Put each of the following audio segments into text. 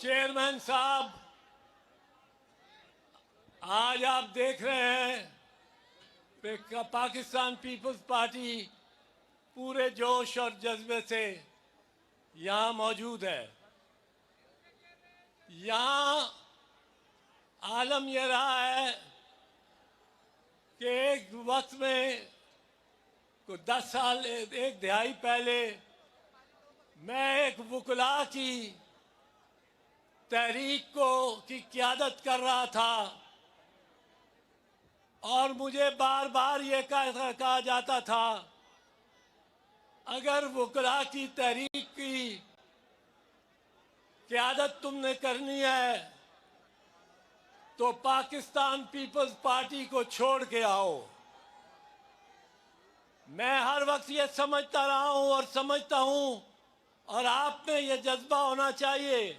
Chairman साहब, आज आप देख रहे हैं कि पाकिस्तान पीपल्स पार्टी पूरे जोश और जज्बे से यहाँ मौजूद है। यहाँ आलम यह रहा है कि एक वक्त में 10 साल, एक दहाई पहले मैं एक वकला की तहरीक की क़यादत कर रहा था और मुझे बार बार ये कहा जाता था, अगर वकला की तहरीक की क़यादत तुमने करनी है तो पाकिस्तान पीपल्स पार्टी को छोड़ के आओ। मैं हर वक्त ये समझता रहा हूं और समझता हूं, और आप में ये जज्बा होना चाहिए।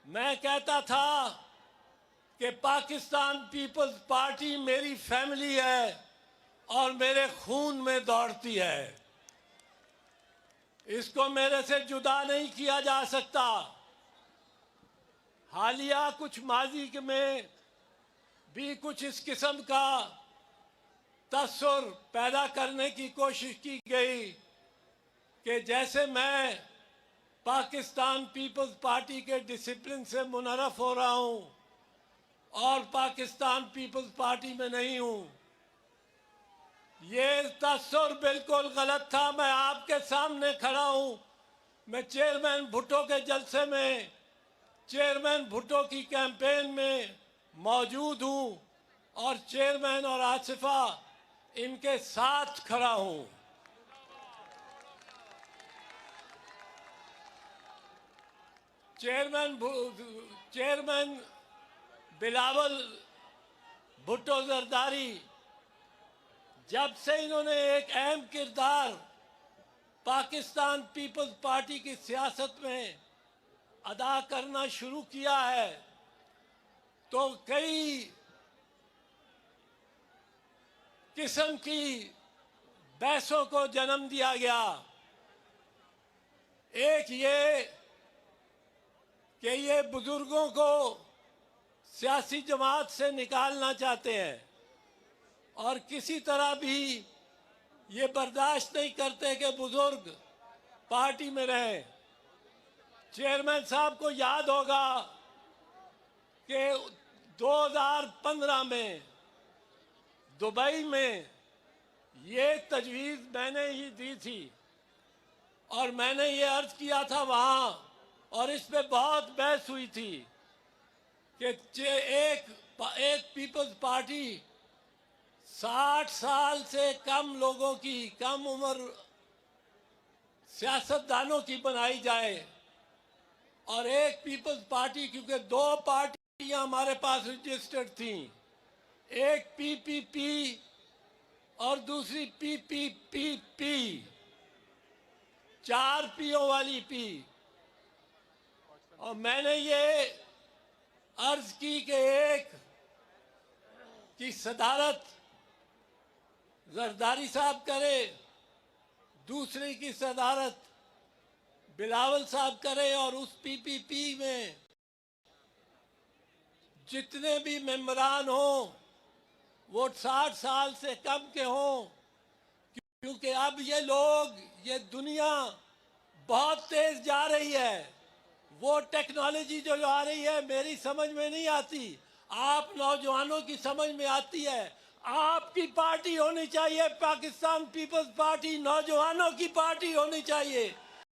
मैं कहता था कि पाकिस्तान पीपल्स पार्टी मेरी फैमिली है और मेरे खून में दौड़ती है, इसको मेरे से जुदा नहीं किया जा सकता। हालिया कुछ माजी में भी कुछ इस किस्म का तस्सुर पैदा करने की कोशिश की गई कि जैसे मैं पाकिस्तान पीपल्स पार्टी के डिसिप्लिन से मुनरफ हो रहा हूं और पाकिस्तान पीपल्स पार्टी में नहीं हूं। ये तस्सुर बिल्कुल गलत था। मैं आपके सामने खड़ा हूं। मैं चेयरमैन भुट्टो के जलसे में, चेयरमैन भुट्टो की कैंपेन में मौजूद हूं और चेयरमैन और आसिफा इनके साथ खड़ा हूं। चेयरमैन बिलावल भुट्टो जरदारी, जब से इन्होंने एक अहम किरदार पाकिस्तान पीपल्स पार्टी की सियासत में अदा करना शुरू किया है, तो कई किस्म की बहसों को जन्म दिया गया। एक ये कि ये बुजुर्गों को सियासी जमात से निकालना चाहते हैं और किसी तरह भी ये बर्दाश्त नहीं करते कि बुजुर्ग पार्टी में रहें। चेयरमैन साहब को याद होगा कि 2015 में दुबई में ये तजवीज़ मैंने ही दी थी और मैंने ये अर्ज किया था वहाँ, और इस पे बहुत बहस हुई थी कि एक पीपल्स पार्टी 60 साल से कम लोगों की, कम उम्र सियासतदानों की बनाई जाए, और एक पीपल्स पार्टी, क्योंकि 2 पार्टियां हमारे पास रजिस्टर्ड थी, एक पीपीपी और दूसरी पीपीपी, 4 पीओ वाली पी। और मैंने ये अर्ज की कि एक की सदारत जरदारी साहब करे, दूसरे की सदारत बिलावल साहब करे, और उस पीपीपी में जितने भी मेंबरान हों वो 60 साल से कम के हों, क्योंकि अब ये लोग, ये दुनिया बहुत तेज जा रही है। वो टेक्नोलॉजी जो आ रही है मेरी समझ में नहीं आती, आप नौजवानों की समझ में आती है। आपकी पार्टी होनी चाहिए, पाकिस्तान पीपल्स पार्टी नौजवानों की पार्टी होनी चाहिए।